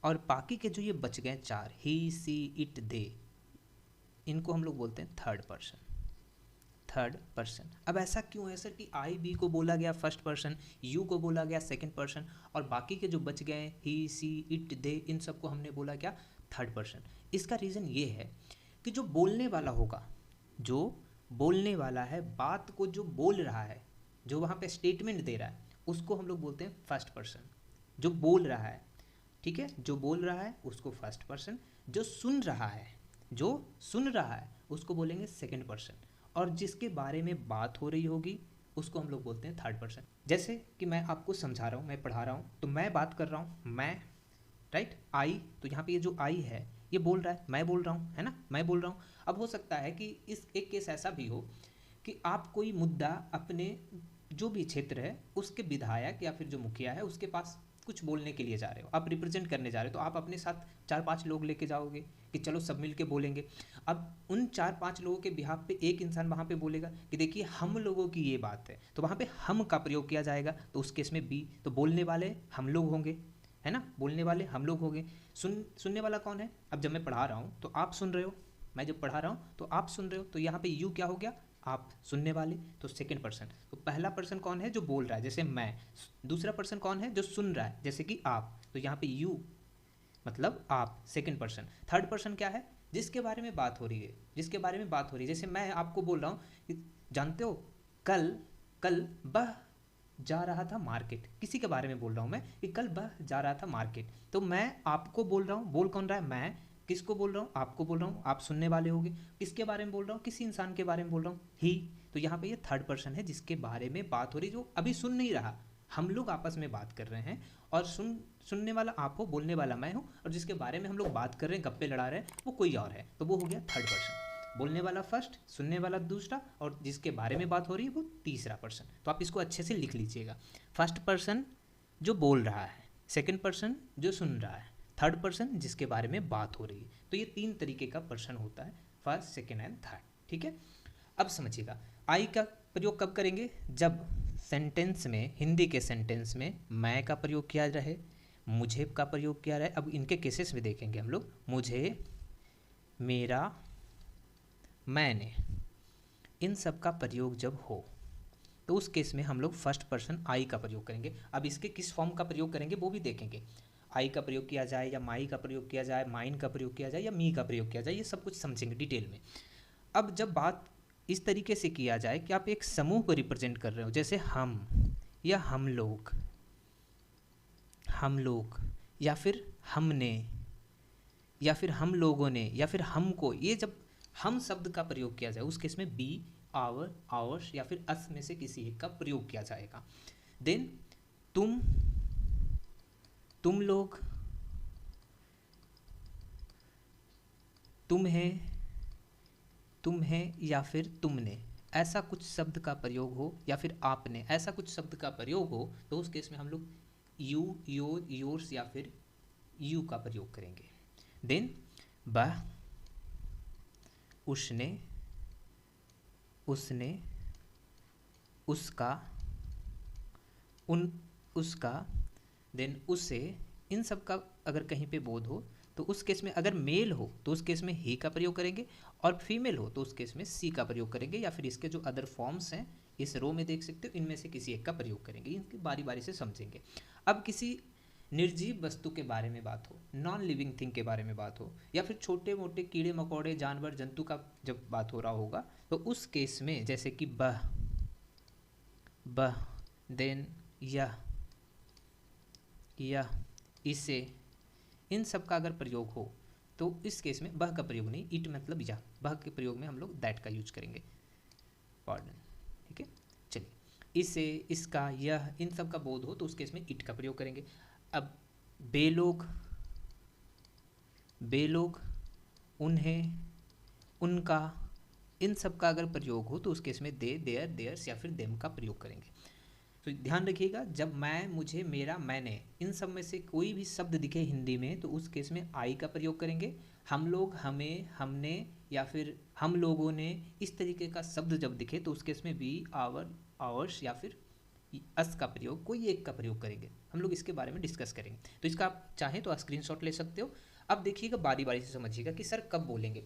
और बाकी के जो ये बच गए चार, ही, सी, इट, दे, इनको हम लोग बोलते हैं थर्ड पर्सन। Third person. अब ऐसा क्यों है सर कि आई बी को बोला गया फर्स्ट पर्सन, यू को बोला गया सेकेंड पर्सन, और बाकी के जो बच गए ही, सी, इट, दे, इन सबको हमने बोला क्या? Third person. इसका रीज़न ये है कि जो बोलने वाला होगा, जो बोलने वाला है, बात को जो बोल रहा है, जो वहाँ पे स्टेटमेंट दे रहा है, उसको हम लोग बोलते हैं फर्स्ट पर्सन। जो बोल रहा है, ठीक है, जो बोल रहा है उसको फर्स्ट पर्सन, जो सुन रहा है, जो सुन रहा है उसको बोलेंगे सेकेंड पर्सन, और जिसके बारे में बात हो रही होगी उसको हम लोग बोलते हैं थर्ड पर्सन। जैसे कि मैं आपको समझा रहा हूँ, मैं पढ़ा रहा हूँ, तो मैं बात कर रहा हूँ, मैं, राइट, आई, तो यहाँ पे ये जो आई है ये बोल रहा है, मैं बोल रहा हूँ, है ना, मैं बोल रहा हूँ। अब हो सकता है कि इस एक केस ऐसा भी हो कि आप कोई मुद्दा अपने जो भी क्षेत्र है उसके विधायक या फिर जो मुखिया है उसके पास कुछ बोलने के लिए जा रहे हो, आप रिप्रेजेंट करने जा रहे हो, तो आप अपने साथ 4-5 लोग लेके जाओगे कि चलो सब मिल के बोलेंगे। अब उन 4-5 लोगों के बिहाफ पे एक इंसान वहाँ पे बोलेगा कि देखिए हम लोगों की ये बात है, तो वहाँ पे हम का प्रयोग किया जाएगा, तो उस केस में बी, तो बोलने वाले हम लोग होंगे, है ना, बोलने वाले हम लोग होंगे। सुनने वाला कौन है? अब जब मैं पढ़ा रहा हूँ तो आप सुन रहे हो, मैं जब पढ़ा रहा हूँ तो आप सुन रहे हो, तो यहाँ पे यू क्या हो गया? आप, सुनने वाले, तो सेकंड पर्सन। तो पहला पर्सन कौन है? जो बोल रहा है, जैसे मैं। दूसरा पर्सन कौन है? जो सुन रहा है, जैसे कि आप, तो यहाँ पे यू मतलब आप, सेकंड पर्सन। थर्ड पर्सन क्या है? जिसके बारे में बात हो रही है, जिसके बारे में बात हो रही है। जैसे मैं आपको बोल रहा हूँ, जानते हो कल, कल वह जा रहा था मार्केट, किसी के बारे में बोल रहा हूँ मैं कि कल वह जा रहा था मार्केट, तो मैं आपको बोल रहा हूँ, बोल कौन रहा है? मैं। किसको बोल रहा हूँ? आपको बोल रहा हूँ, आप सुनने वाले होंगे। किसके बारे में बोल रहा हूँ? किसी इंसान के बारे में बोल रहा हूँ, ही। तो यहाँ पे ये थर्ड पर्सन है जिसके बारे में बात हो रही, जो अभी सुन नहीं रहा, हम लोग आपस में बात कर रहे हैं, और सुनने वाला आप हो, बोलने वाला मैं हूँ, और जिसके बारे में हम लोग बात कर रहे हैं, गप्पे लड़ा रहे हैं, वो कोई और है, तो वो हो गया थर्ड पर्सन। बोलने वाला फर्स्ट, सुनने वाला दूसरा, और जिसके बारे में बात हो रही है वो तीसरा पर्सन। तो आप इसको अच्छे से लिख लीजिएगा। फर्स्ट पर्सन जो बोल रहा है, सेकंड पर्सन जो सुन रहा है, थर्ड पर्सन जिसके बारे में बात हो रही है। तो ये तीन तरीके का पर्सन होता है, फर्स्ट, सेकंड एंड थर्ड। ठीक है, अब समझिएगा, आई का प्रयोग कब करेंगे? जब सेंटेंस में, हिंदी के सेंटेंस में मैं का प्रयोग किया रहे, मुझे का प्रयोग किया रहे। अब इनके केसेस में देखेंगे हम लोग, मुझे, मेरा, मैंने, इन सब का प्रयोग जब हो तो उस केस में हम लोग फर्स्ट पर्सन आई का प्रयोग करेंगे। अब इसके किस फॉर्म का प्रयोग करेंगे वो भी देखेंगे, आई का प्रयोग किया जाए या माई का प्रयोग किया जाए, माइन का प्रयोग किया जाए या मी का प्रयोग किया जाए, ये सब कुछ समझेंगे डिटेल में। अब जब बात इस तरीके से किया जाए कि आप एक समूह को रिप्रेजेंट कर रहे हो, जैसे हम या हम लोग, या फिर हमने, या फिर हम लोगों ने, या फिर हमको, ये जब हम शब्द का प्रयोग किया जाए उस केस में बी, आवर, आवर्स या फिर अस में से किसी एक का प्रयोग किया जाएगा। देन तुम लोग, तुम्हें या फिर तुमने, ऐसा कुछ शब्द का प्रयोग हो, या फिर आपने, ऐसा कुछ शब्द का प्रयोग हो, तो उस केस में हम लोग यू, योर, योर्स या फिर यू का प्रयोग करेंगे। देन वह, उसने, उसका, उसका, देन उसे, इन सब का अगर कहीं पे बोध हो तो उस केस में अगर मेल हो तो उस केस में ही का प्रयोग करेंगे, और फीमेल हो तो उस केस में सी का प्रयोग करेंगे, या फिर इसके जो अदर फॉर्म्स हैं इस रो में देख सकते हो, इनमें से किसी एक का प्रयोग करेंगे। इनकी बारी बारी से समझेंगे। अब किसी निर्जीव वस्तु के बारे में बात हो, नॉन लिविंग थिंग के बारे में बात हो, या फिर छोटे मोटे कीड़े मकोड़े जानवर जंतु का जब बात हो रहा होगा तो उस केस में जैसे कि बह, देन यह, इसे, इन सब का अगर प्रयोग हो तो इस केस में बह का प्रयोग नहीं, इट मतलब यह, बह के प्रयोग में हम लोग दैट का यूज करेंगे, पार्डन, ठीक है। चलिए, इसे, इसका, यह, इन सब का बोध हो तो उस केस में इट का प्रयोग करेंगे। अब बेलोग, उन्हें, उनका, इन सब का अगर प्रयोग हो तो उस केस में दे, देयर, देयर्स या फिर देम का प्रयोग करेंगे। तो ध्यान रखिएगा, जब मैं, मुझे, मेरा, मैंने, इन सब में से कोई भी शब्द दिखे हिंदी में तो उस केस में आई का प्रयोग करेंगे। हम लोग, हमें, हमने या फिर हम लोगों ने, इस तरीके का शब्द जब दिखे तो उस केस में वी, आवर, आवर्स या फिर अस का प्रयोग, कोई एक का प्रयोग करेंगे। हम लोग इसके बारे में डिस्कस करेंगे। तो इसका आप चाहें तो स्क्रीनशॉट ले सकते हो। अब देखिएगा, बारी बारी से समझिएगा कि सर कब बोलेंगे।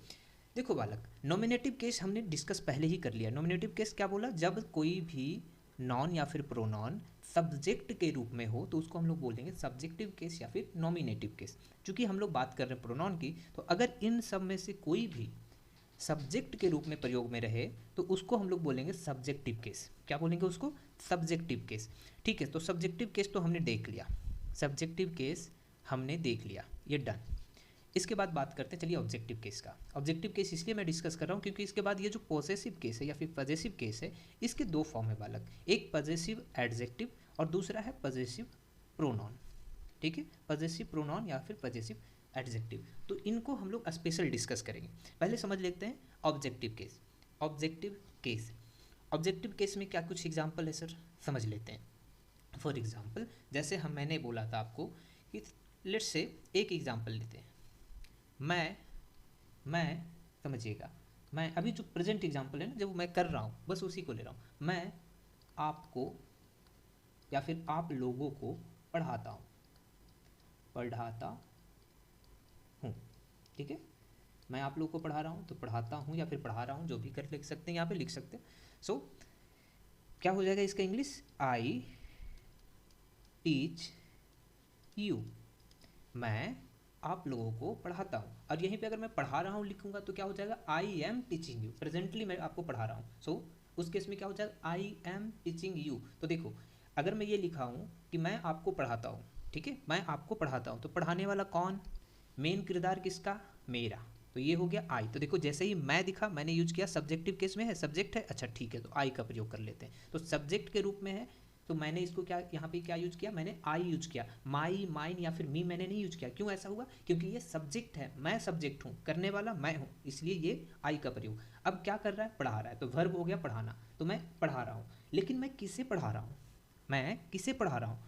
देखो बालक, नॉमिनेटिव केस हमने डिस्कस पहले ही कर लिया। नॉमिनेटिव केस क्या बोला, जब कोई भी नॉन या फिर प्रोनॉन सब्जेक्ट के रूप में हो तो उसको हम लोग बोलेंगे सब्जेक्टिव केस या फिर नॉमिनेटिव केस। चूंकि हम लोग बात कर रहे हैं प्रोनॉन की, तो अगर इन सब में से कोई भी सब्जेक्ट के रूप में प्रयोग में रहे तो उसको हम लोग बोलेंगे सब्जेक्टिव केस। क्या बोलेंगे उसको, सब्जेक्टिव केस। ठीक है, तो सब्जेक्टिव केस तो हमने देख लिया, सब्जेक्टिव केस हमने देख लिया, ये डन। इसके बाद बात करते हैं, चलिए, ऑब्जेक्टिव केस का। ऑब्जेक्टिव केस इसलिए मैं डिस्कस कर रहा हूँ क्योंकि इसके बाद ये जो पॉसेसिव केस है या फिर पजेसिव केस है, इसके दो फॉर्म है बालक, एक पजेसिव एडजेक्टिव और दूसरा है पजेसिव प्रोनॉन। ठीक है, पजेसिव प्रोनॉन या फिर पजेसिव एडजेक्टिव, तो इनको हम लोग स्पेशल डिस्कस करेंगे। पहले समझ लेते हैं objective case. Objective case, objective case में क्या कुछ एग्जाम्पल है सर, समझ लेते हैं। फॉर एग्जाम्पल, जैसे मैंने बोला था आपको कि लेट्स से एक एग्जाम्पल लेते हैं, मैं समझिएगा, मैं अभी जो प्रेजेंट एग्जाम्पल है ना, जब मैं कर रहा हूँ बस उसी को ले रहा हूँ। मैं आपको या फिर आप लोगों को पढ़ाता हूँ, ठीक है। मैं आप लोगों को पढ़ा रहा हूँ तो पढ़ाता हूँ या फिर पढ़ा रहा हूँ, जो भी कर लिख सकते हैं, यहाँ पे लिख सकते हैं। सो क्या हो जाएगा इसका इंग्लिश, आई टीच यू, मैं आप लोगों को पढ़ाता हूँ। और यहीं पे अगर मैं पढ़ा रहा हूँ लिखूंगा तो क्या हो जाएगा, I am teaching you, presently मैं आपको पढ़ा रहा हूँ। सो उस केस में क्या हो जाएगा, आई एम टीचिंग यू। तो देखो, अगर मैं ये लिखा हूँ कि मैं आपको पढ़ाता हूँ, ठीक है, मैं आपको पढ़ाता हूँ, तो पढ़ाने वाला कौन, मेन किरदार किसका, मेरा, तो ये हो गया आई। तो देखो, जैसे ही मैं दिखा मैंने यूज किया, सब्जेक्टिव केस में है, सब्जेक्ट है, अच्छा ठीक है, तो आई का प्रयोग कर लेते हैं। तो सब्जेक्ट के रूप में है तो मैंने इसको क्या, यहाँ पे क्या यूज किया, मैंने आई यूज किया, माई, माइन या फिर मी मैंने नहीं यूज किया। क्यों ऐसा हुआ, क्योंकि ये सब्जेक्ट है, मैं सब्जेक्ट हूँ, करने वाला मैं हूँ, इसलिए ये आई का प्रयोग। अब क्या कर रहा है, पढ़ा रहा है, तो वर्ब हो गया पढ़ाना, तो मैं पढ़ा रहा हूँ। लेकिन मैं किसे पढ़ा रहा हूँ, मैं किसे पढ़ा रहा हूँ,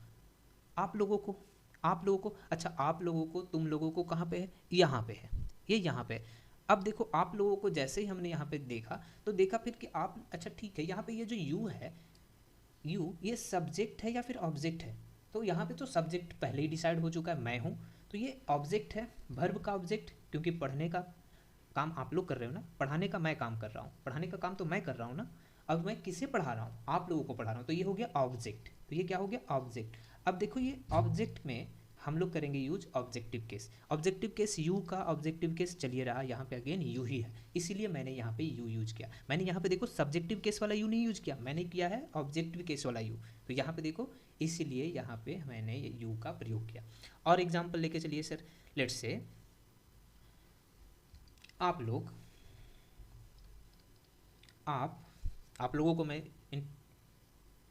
आप लोगों को, आप लोगों को। अच्छा, आप लोगों को, तुम लोगों को कहाँ पे है, यहाँ पे है, ये यहाँ पे है। अब देखो, आप लोगों को जैसे ही हमने यहाँ पे देखा तो देखा फिर कि आप, अच्छा ठीक है, यहाँ पे ये जो यू है, यू ये सब्जेक्ट है या फिर ऑब्जेक्ट है, तो यहाँ पे तो सब्जेक्ट पहले ही डिसाइड हो चुका है, मैं हूँ, तो ये ऑब्जेक्ट है, वर्ब का ऑब्जेक्ट, क्योंकि पढ़ने का काम आप लोग कर रहे हो ना, पढ़ाने का मैं काम कर रहा हूँ, पढ़ाने का काम तो मैं कर रहा हूँ ना। अब मैं किसे पढ़ा रहा हूँ, आप लोगों को पढ़ा रहा हूँ, तो ये हो गया ऑब्जेक्ट, तो ये क्या हो गया, ऑब्जेक्ट। अब देखो, ये ऑब्जेक्ट में हम लोग करेंगे use objective case. Objective case, you का ऑब्जेक्टिव केस चलिए रहा, यहाँ पे अगेन यू ही है, इसीलिए मैंने यहाँ पे यू यूज किया। मैंने यहाँ पे देखो सब्जेक्टिव केस वाला यू नहीं यूज किया, मैंने किया है ऑब्जेक्टिव केस वाला यू, तो यहाँ पे देखो, इसलिए यहाँ पे मैंने यू का प्रयोग किया। और एग्जाम्पल लेके चलिए सर, लेट्स से आप लोग, आप लोगों को मैं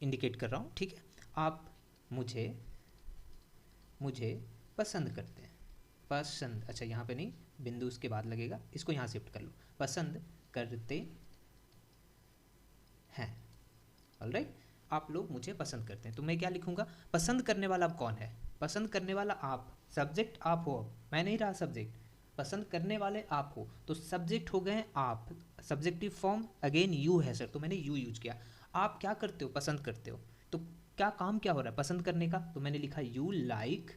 इंडिकेट कर रहा हूँ, ठीक है। आप मुझे पसंद करते हैं, पसंद, अच्छा यहाँ पे नहीं, बिंदु उसके बाद लगेगा, इसको यहाँ शिफ्ट कर लो, पसंद करते हैं, ऑलराइट। आप लोग मुझे पसंद करते हैं, तो मैं क्या लिखूंगा, पसंद करने वाला अब कौन है, पसंद करने वाला आप, सब्जेक्ट आप हो, अब मैं नहीं रहा सब्जेक्ट, पसंद करने वाले आप हो, तो सब्जेक्ट हो गए आप, सब्जेक्टिव फॉर्म अगेन यू है सर, तो मैंने यू यूज किया। आप क्या करते हो, पसंद करते हो, तो क्या काम क्या हो रहा है, पसंद करने का, तो मैंने लिखा यू लाइक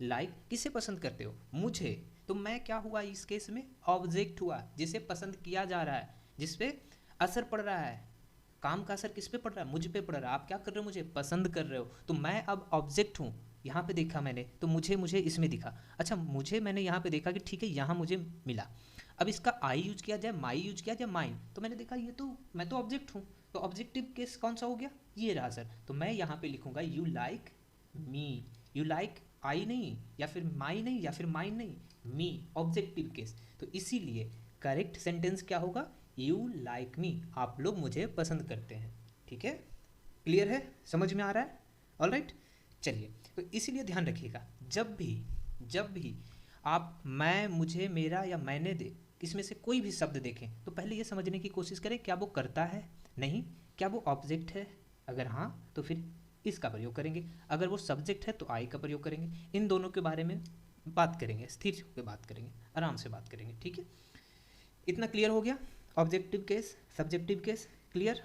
लाइक किसे पसंद करते हो? मुझे। तो मैं क्या हुआ इस केस में? ऑब्जेक्ट हुआ, जिसे पसंद किया जा रहा है, जिस पे असर पड़ रहा है। काम का असर किस पे पड़ रहा है? मुझ पे पड़ रहा है। आप क्या कर रहे हो? मुझे पसंद कर रहे हो। तो मैं अब ऑब्जेक्ट हूँ। यहाँ पे देखा मैंने तो मुझे मुझे इसमें दिखा। अच्छा, मुझे मैंने यहाँ पे देखा कि ठीक है यहाँ मुझे मिला। अब इसका आई यूज किया जाए, माई यूज किया जाए, माइन, तो मैंने देखा ये तो मैं तो ऑब्जेक्ट हूँ। तो ऑब्जेक्टिव केस कौन सा हो गया? ये रहा सर। तो मैं यहाँ पे लिखूंगा you like me. You like I नहीं, या फिर माई नहीं, या फिर माइन नहीं, मी, ऑब्जेक्टिव केस। तो इसीलिए करेक्ट सेंटेंस क्या होगा? यू लाइक मी, आप लोग मुझे पसंद करते हैं। ठीक है, क्लियर है, समझ में आ रहा है? ऑल राइट, चलिए। तो इसीलिए ध्यान रखिएगा, जब भी आप मैं, मुझे, मेरा या मैंने दे इसमें से कोई भी शब्द देखें तो पहले ये समझने की कोशिश करें क्या वो करता है, नहीं, क्या वो ऑब्जेक्ट है, अगर हाँ तो फिर इसका प्रयोग करेंगे, अगर वो सब्जेक्ट है तो आई का प्रयोग करेंगे। इन दोनों के बारे में बात करेंगे, स्थिर होकर बात करेंगे, आराम से बात करेंगे। ठीक है, इतना क्लियर हो गया? Objective case, subjective case clear.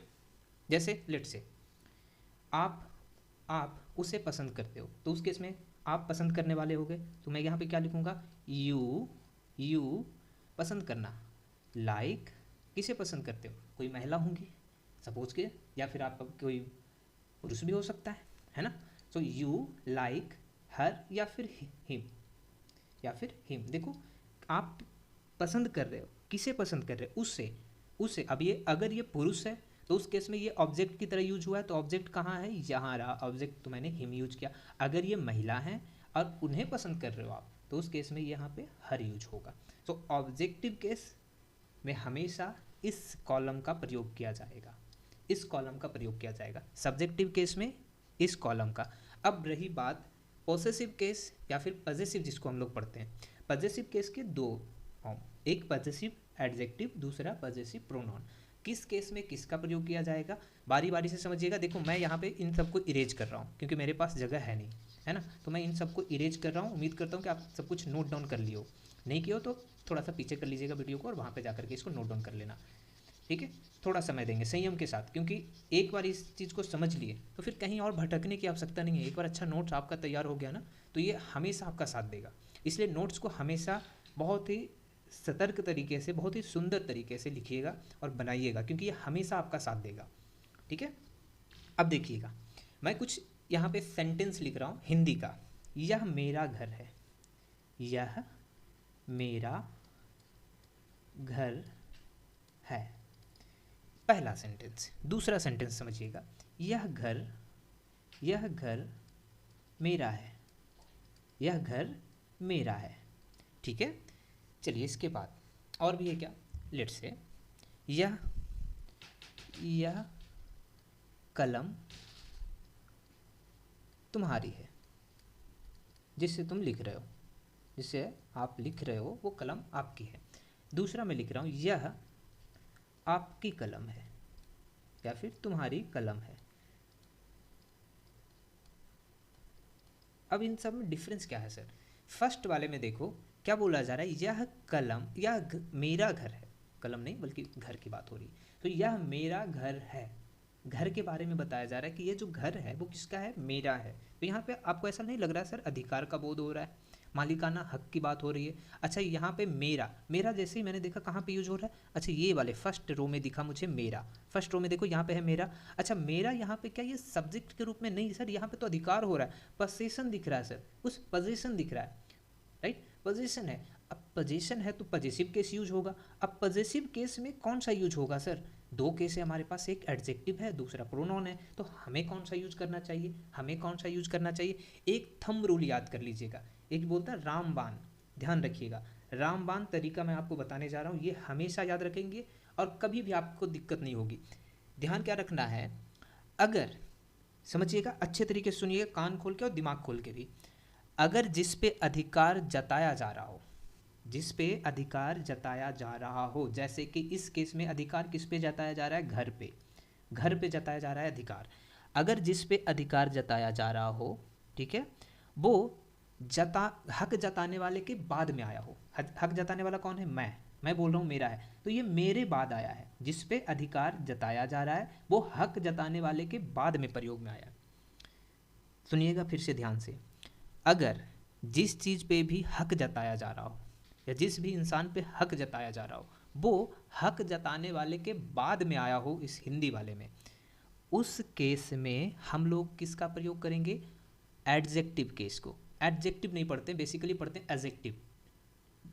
जैसे लेट से आप उसे पसंद करते हो, तो उस केस में आप पसंद करने वाले हो गए, तो मैं यहाँ पे क्या लिखूँगा? यू पसंद करना। लाइक किसे पसंद करते हो? कोई महिला होंगी सपोज के, या फिर आप कोई पुरुष भी हो सकता है ना? सो यू लाइक हर या फिर हिम, देखो आप पसंद कर रहे हो, किसे पसंद कर रहे हो? उससे। अब ये अगर ये पुरुष है तो उस केस में ये ऑब्जेक्ट की तरह यूज हुआ है, तो ऑब्जेक्ट कहाँ है? यहाँ रहा ऑब्जेक्ट, तो मैंने हिम यूज किया। अगर ये महिला है और उन्हें पसंद कर रहे हो आप, तो उस केस में यहाँ पे हर यूज होगा। तो ऑब्जेक्टिव केस में हमेशा इस कॉलम का प्रयोग किया जाएगा, इस कॉलम का प्रयोग किया जाएगा। सब्जेक्टिव केस में इस कॉलम का। अब रही बात पॉसेसिव केस या फिर पजेसिव, जिसको हम लोग पढ़ते हैं। पजेसिव केस के दो फॉर्म, एक पजेसिव एडजेक्टिव, दूसरा पजेसिव प्रोनाउन। किस केस में किसका प्रयोग किया जाएगा, बारी बारी से समझिएगा। देखो मैं यहाँ पे इन सबको इरेज कर रहा हूँ क्योंकि मेरे पास जगह है नहीं, है ना, तो मैं इन सबको इरेज कर रहा हूँ। उम्मीद करता हूँ कि आप सब कुछ नोट डाउन कर लियो, नहीं किया हो तो थोड़ा सा पीछे कर लीजिएगा वीडियो को और वहाँ पे जा करके इसको नोट डाउन कर लेना। ठीक है, थोड़ा समय देंगे संयम के साथ, क्योंकि एक बार इस चीज़ को समझ लिए तो फिर कहीं और भटकने की आवश्यकता नहीं है। एक बार अच्छा नोट्स आपका तैयार हो गया ना, तो ये हमेशा आपका साथ देगा। इसलिए नोट्स को हमेशा बहुत ही सतर्क तरीके से, बहुत ही सुंदर तरीके से लिखिएगा और बनाइएगा, क्योंकि ये हमेशा आपका साथ देगा। ठीक है, अब देखिएगा मैं कुछ यहाँ पे सेंटेंस लिख रहा हूँ हिंदी का। यह मेरा घर है, यह मेरा घर है, पहला सेंटेंस। दूसरा सेंटेंस समझिएगा, यह घर मेरा है, यह घर मेरा है। ठीक है, चलिए इसके बाद और भी है क्या? लेट से यह कलम तुम्हारी है, जिससे तुम लिख रहे हो, जिससे आप लिख रहे हो वो कलम आपकी है। दूसरा मैं लिख रहा हूँ यह आपकी कलम है या फिर तुम्हारी कलम है। अब इन सब में डिफरेंस क्या है सर? फर्स्ट वाले में देखो क्या बोला जा रहा है, यह कलम, मेरा घर है, कलम नहीं बल्कि घर की बात हो रही है। तो यह मेरा घर है, घर के बारे में बताया जा रहा है कि ये जो घर है वो किसका है? मेरा है। तो यहाँ पे आपको ऐसा नहीं लग रहा है सर अधिकार का बोध हो रहा है, मालिकाना हक की बात हो रही है? अच्छा, यहाँ पे मेरा जैसे ही मैंने देखा कहाँ पे यूज हो रहा है? अच्छा, ये वाले फर्स्ट रो में दिखा मुझे मेरा, फर्स्ट रो में देखो यहाँ पे है मेरा। अच्छा, मेरा यहाँ पे क्या ये सब्जेक्ट के रूप में नहीं सर, यहाँ पे तो अधिकार हो रहा है, पोजीशन दिख रहा है सर, उस पोजीशन दिख रहा है, राइट, पोजीशन है। अब पोजीशन है तो पजेसिव केस यूज होगा। अब पजेसिव केस में कौन सा यूज होगा सर? दो केस है हमारे पास, एक एडजेक्टिव है, दूसरा प्रोनाउन है, तो हमें कौन सा यूज करना चाहिए? हमें कौन सा यूज करना चाहिए? एक थंब रूल याद कर लीजिएगा, एक बोलता है रामबाण, ध्यान रखिएगा। रामबाण तरीका मैं आपको बताने जा रहा हूँ, ये हमेशा याद रखेंगे और कभी भी आपको दिक्कत नहीं होगी। ध्यान क्या रखना है, अगर समझिएगा अच्छे तरीके से सुनिएगा, कान खोल के और दिमाग खोल के भी। अगर जिस पे अधिकार जताया जा रहा हो, जिस पे अधिकार जताया जा रहा हो, जैसे कि इस केस में अधिकार किस पे जताया जा रहा है? घर पे जताया जा रहा है अधिकार। अगर जिस पे अधिकार जताया जा रहा हो, ठीक है, वो हक जताने वाले के बाद में आया हो। हक जताने वाला कौन है? मैं बोल रहा हूँ मेरा है, तो ये मेरे बाद आया है। जिस पे अधिकार जताया जा रहा है वो हक जताने वाले के बाद में प्रयोग में आया। सुनिएगा फिर से ध्यान से, अगर जिस चीज़ पे भी हक जताया जा रहा हो या जिस भी इंसान पे हक जताया जा रहा हो वो हक जताने वाले के बाद में आया हो इस हिंदी वाले में, उस केस में हम लोग किसका प्रयोग करेंगे? एडजेक्टिव केस को। एडजेक्टिव नहीं पढ़ते, बेसिकली पढ़ते हैं एडजेक्टिव।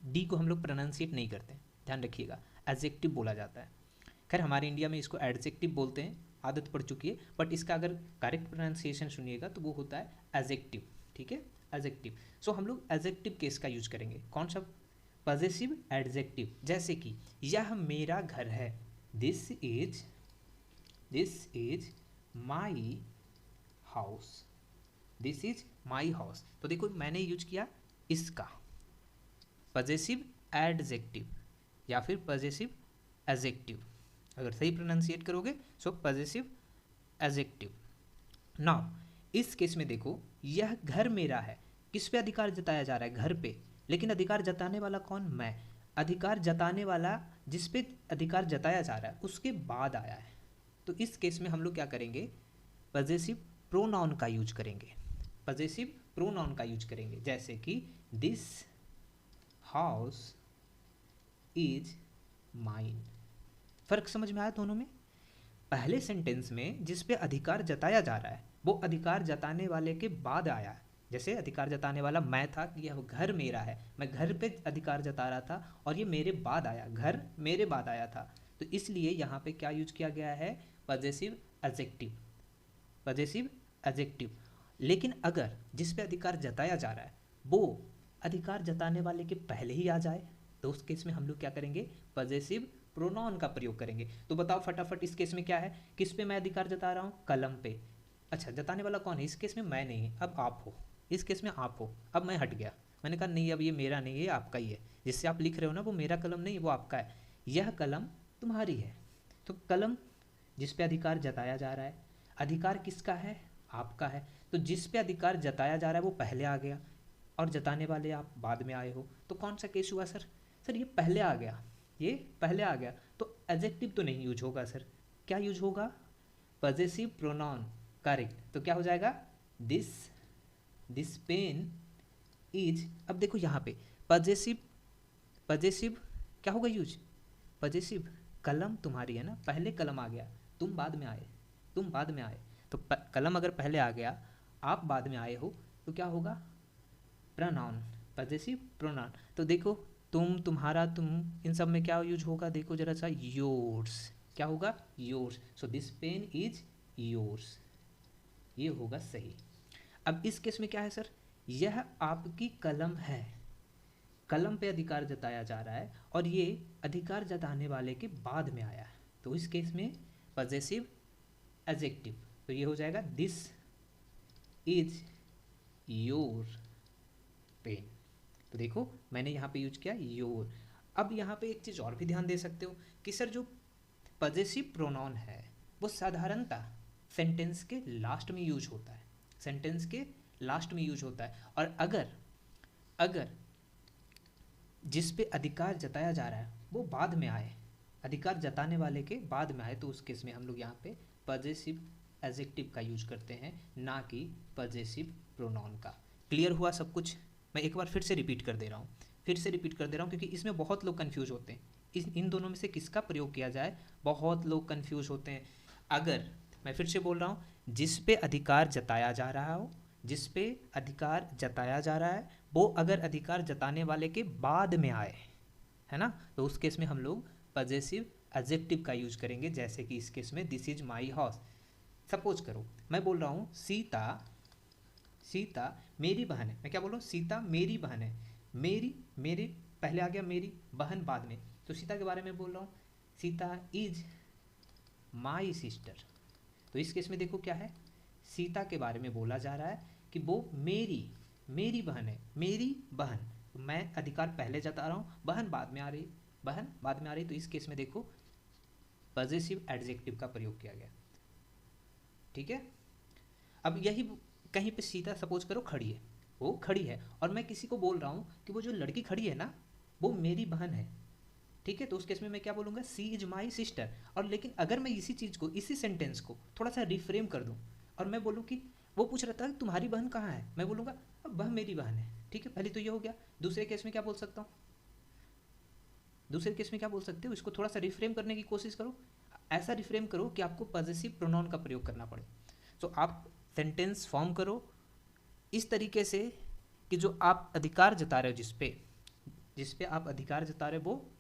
डी को हम लोग प्रोनाउंसिएट नहीं करते, ध्यान रखिएगा, एडजेक्टिव बोला जाता है। खैर हमारे इंडिया में इसको एडजेक्टिव बोलते हैं, आदत पड़ चुकी है, बट इसका अगर करेक्ट प्रोनाउंसिएशन सुनिएगा तो वो होता है एडजेक्टिव। ठीक है, एडजेक्टिव। सो हम लोग एडजेक्टिव केस का यूज करेंगे। कौन सा? Possessive adjective. जैसे कि यह मेरा घर है, this is my house, this is my house. तो देखो मैंने यूज किया इसका पॉजेसिव एडजेक्टिव या फिर पॉजेसिव एडजेक्टिव, अगर सही प्रोनाउंसिएट करोगे सो पॉजेसिव एडजेक्टिव। नाउ इस केस में देखो यह घर मेरा है, किस पे अधिकार जताया जा रहा है? घर पे। लेकिन अधिकार जताने वाला कौन? मैं। अधिकार जताने वाला जिस पे अधिकार जताया जा रहा है उसके बाद आया है, तो इस केस में हम लोग क्या करेंगे? पॉजेसिव प्रोनाउन का यूज करेंगे। पॉजेसिव प्रोनाउन का यूज करेंगे, जैसे कि दिस हाउस इज माइन। फर्क समझ में आया दोनों में? पहले सेंटेंस में जिस पे अधिकार जताया जा रहा है वो अधिकार जताने वाले के बाद आया है। जैसे अधिकार जताने वाला मैं था कि यह घर मेरा है, मैं घर पे अधिकार जता रहा था और ये मेरे बाद आया, घर मेरे बाद आया था, तो इसलिए यहाँ पे क्या यूज किया गया है? Possessive adjective. Possessive adjective. लेकिन अगर जिस पे अधिकार जताया जा रहा है वो अधिकार जताने वाले के पहले ही आ जाए तो उस केस में हम लोग क्या करेंगे? पॉजेसिव प्रोनाउन का प्रयोग करेंगे। तो बताओ फटाफट इस केस में क्या है? किस पे मैं अधिकार जता रहा हूँ? कलम पे। अच्छा, जताने वाला कौन है? इस केस में मैं नहीं है, अब आप हो। इस केस में आप हो, अब मैं हट गया, मैंने कहा नहीं अब ये मेरा नहीं है, ये आपका ही है। जिससे आप लिख रहे हो ना वो मेरा कलम नहीं, वो आपका है, यह कलम तुम्हारी है। तो कलम जिस पे अधिकार जताया जा रहा है, अधिकार किसका है? आपका है। तो जिस पे अधिकार जताया जा रहा है वो पहले आ गया और जताने वाले आप बाद में आए हो, तो कौन सा केस हुआ सर? सर ये पहले आ गया, ये पहले आ गया, तो एडजेक्टिव तो नहीं यूज होगा सर, क्या यूज होगा? Possessive pronoun. करेक्ट। तो क्या हो जाएगा? This pen is. अब देखो यहाँ पे पॉजेसिव, पॉजेसिव क्या होगा यूज? पॉजेसिव। कलम तुम्हारी है ना, पहले कलम आ गया, तुम बाद में आए, तुम बाद में आए, तो कलम अगर पहले आ गया आप बाद में आए हो तो क्या होगा? Pronoun, possessive pronoun. तो देखो तुम, तुम्हारा, तुम, इन सब में क्या यूज होगा? देखो जरा सा, योर्स। क्या होगा? Yours. So this pen is yours, ये होगा सही। अब इस केस में क्या है सर? यह आपकी कलम है, कलम पे अधिकार जताया जा रहा है और ये अधिकार जताने वाले के बाद में आया है, तो इस केस में पॉजेसिव एडजेक्टिव, तो ये हो जाएगा दिस इज योर पेन। तो देखो मैंने यहाँ पे यूज किया योर। अब यहाँ पे एक चीज़ और भी ध्यान दे सकते हो कि सर जो पॉजेसिव प्रोनाउन है वो साधारणतः सेंटेंस के लास्ट में यूज होता है, सेंटेंस के लास्ट में यूज होता है। और अगर जिस पे अधिकार जताया जा रहा है वो बाद में आए, अधिकार जताने वाले के बाद में आए, तो उस केस में हम लोग यहाँ पे पॉजेसिव एडजेक्टिव का यूज करते हैं, ना कि पॉजेसिव प्रोनाउन का। क्लियर हुआ सब कुछ? मैं एक बार फिर से रिपीट कर दे रहा हूँ, क्योंकि इसमें बहुत लोग कन्फ्यूज होते हैं। इन दोनों में से किसका प्रयोग किया जाए? बहुत लोग कन्फ्यूज होते हैं। अगर मैं फिर से बोल रहा हूँ, जिस पे अधिकार जताया जा रहा हो, जिस पे अधिकार जताया जा रहा है वो अगर अधिकार जताने वाले के बाद में आए, है ना, तो उस केस में हम लोग पॉजेसिव एडजेक्टिव का यूज करेंगे। जैसे कि इस केस में this is my house. Suppose करो मैं बोल रहा हूँ सीता मेरी बहन है, मैं क्या बोल रहा हूँ? सीता मेरी बहन है। मेरी पहले आ गया, मेरी बहन बाद में, तो सीता के बारे में बोल रहा हूँ, सीता इज माई सिस्टर। तो इस केस में देखो क्या है? सीता के बारे में बोला जा रहा है कि वो मेरी बहन है, मेरी बहन। तो मैं अधिकार पहले जता रहा हूँ, बहन बाद में आ रही, बहन बाद में आ रही, तो इस केस में देखो पॉजेसिव एडजेक्टिव का प्रयोग किया गया। ठीक है। अब यही कहीं पे सीता सपोज करो खड़ी है, वो खड़ी है और मैं किसी को बोल रहा हूँ कि वो जो लड़की खड़ी है ना वो मेरी बहन है, ठीक है, तो उस केस में मैं क्या बोलूँगा? सी इज माई सिस्टर। और लेकिन अगर मैं इसी चीज़ को, इसी सेंटेंस को थोड़ा सा रिफ्रेम कर दूँ और मैं बोलूँ कि वो पूछ रहा था कि तुम्हारी बहन कहाँ है, मैं बोलूँगा अब वह मेरी बहन है, ठीक है, पहले तो ये हो गया। दूसरे केस में क्या बोल सकता हूँ, दूसरे केस में क्या बोल सकते हो, इसको थोड़ा सा रिफ्रेम करने की कोशिश करो, ऐसा रिफ्रेम करो कि आपको पॉजेसिव प्रोनाउन का प्रयोग करना पड़े। तो आप सेंटेंस फॉर्म करो इस तरीके से कि जो आप अधिकार जता रहे हो, जिस पे आप अधिकार जता रहे हो वो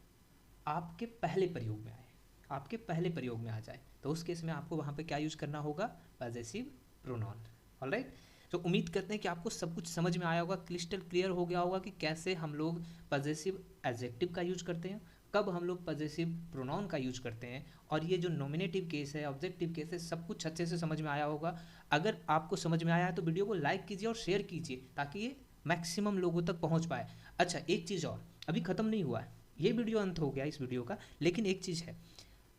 आपके पहले प्रयोग में आए, आपके पहले प्रयोग में आ जाए, तो उस केस में आपको वहाँ पे क्या यूज करना होगा, पॉजेसिव प्रोनाउन। ऑलराइट, तो उम्मीद करते हैं कि आपको सब कुछ समझ में आया होगा, क्रिस्टल क्लियर हो गया होगा कि कैसे हम लोग पॉजेसिव एडजेक्टिव का यूज करते हैं, कब हम लोग पॉजेसिव प्रोनाउन का यूज करते हैं, और ये जो नॉमिनेटिव केस है, ऑब्जेक्टिव केस है, सब कुछ अच्छे से समझ में आया होगा। अगर आपको समझ में आया है तो वीडियो को लाइक कीजिए और शेयर कीजिए ताकि ये मैक्सिमम लोगों तक पहुंच पाए। अच्छा, एक चीज़ और, अभी ख़त्म नहीं हुआ है, ये वीडियो अंत हो गया इस वीडियो का, लेकिन एक चीज़ है,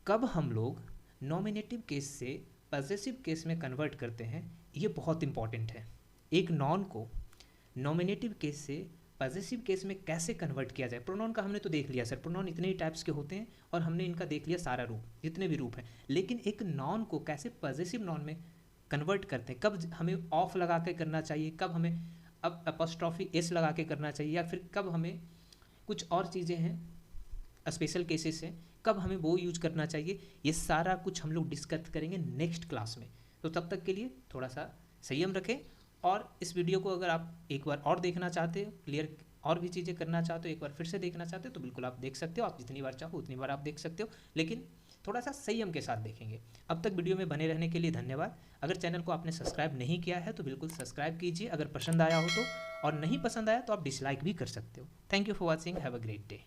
कब हम लोग नॉमिनेटिव केस से पॉजेसिव केस में कन्वर्ट करते हैं, ये बहुत इंपॉर्टेंट है। एक नॉन को नॉमिनेटिव केस से पॉजेसिव केस में कैसे कन्वर्ट किया जाए। प्रोनाउन का हमने तो देख लिया सर, प्रोनाउन इतने ही टाइप्स के होते हैं और हमने इनका देख लिया सारा रूप, जितने भी रूप हैं, लेकिन एक नॉन को कैसे पॉजेसिव नॉन में कन्वर्ट करते हैं, कब हमें ऑफ लगा के करना चाहिए, कब हमें अब अपॉस्ट्रॉफी एस लगा के करना चाहिए, या फिर कब हमें कुछ और चीज़ें हैं स्पेशल केसेस हैं, कब हमें वो यूज करना चाहिए, ये सारा कुछ हम लोग डिस्कस करेंगे नेक्स्ट क्लास में। तो तब तक के लिए थोड़ा सा संयम रखें, और इस वीडियो को अगर आप एक बार और देखना चाहते हो, क्लियर और भी चीज़ें करना चाहते हो, एक बार फिर से देखना चाहते हो, तो बिल्कुल आप देख सकते हो, आप जितनी बार चाहो उतनी बार आप देख सकते हो, लेकिन थोड़ा सा संयम के साथ देखेंगे। अब तक वीडियो में बने रहने के लिए धन्यवाद। अगर चैनल को आपने सब्सक्राइब नहीं किया है तो बिल्कुल सब्सक्राइब कीजिए अगर पसंद आया हो तो, और नहीं पसंद आया तो आप डिसलाइक भी कर सकते हो। Thank you for watching, have a great day.